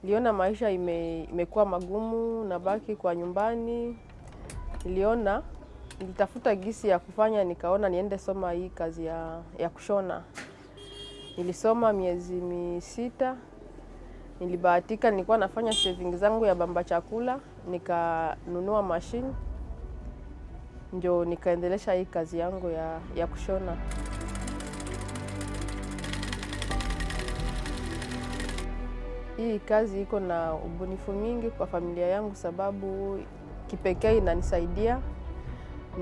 Niliona maisha imekuwa magumu, nabaki kwa nyumbani. Nilitafuta gisi ya kufanya, nikaona niende soma hii kazi ya kushona. Nilisoma miezi 6, nilibahatika nilikuwa nafanya savings zangu ya bamba chakula, nikanunua machine, ndio nikaendelesha hii kazi yangu ya kushona. Hii kazi iko na ubunifu mingi kwa familia yangu sababu kipekee inanisaidia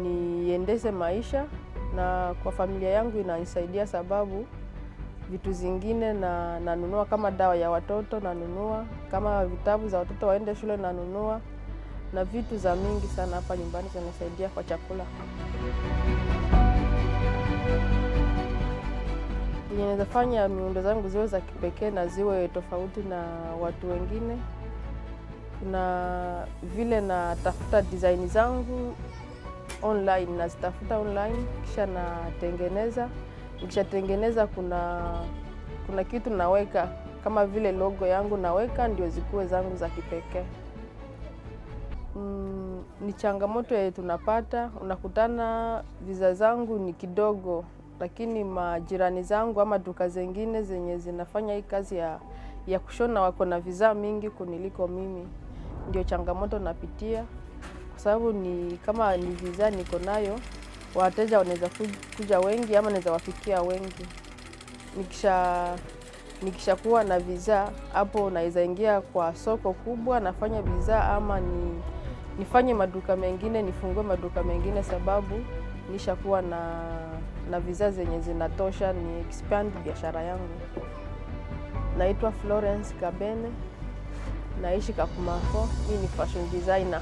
niendeshe maisha, na kwa familia yangu inanisaidia sababu vitu zingine nanunua kama dawa ya watoto nanunua, kama vitabu za watoto waende shule nanunua, na vitu za mingi sana hapa nyumbani zinasaidia kwa chakula. Ninaweza fanya miundo zangu ziwe za kipekee na ziwe tofauti na watu wengine. Kuna vile natafuta design zangu online, nazitafuta online, kisha natengeneza. Nikishatengeneza kuna kitu naweka, kama vile logo yangu naweka, ndio zikuwe zangu za kipekee. Ni changamoto yenye tunapata, unakutana visa zangu ni kidogo, lakini majirani zangu ama duka zingine zenye zinafanya hii kazi ya kushona wako na visa mingi kuniliko mimi. Ndio changamoto napitia, kwa sababu kama ni visa niko nayo, wateja wanaweza kuja wengi ama naweza wafikia wengi. Nikishakuwa na visa, hapo naweza ingia kwa soko kubwa, nafanya visa, ama nifanye maduka mengine, nifungue maduka mengine sababu nishakuwa na visa zenye zinatosha ni expand biashara yangu. Naitwa Florence Kabene, naishi Kakuma 4, mimi ni fashion designer.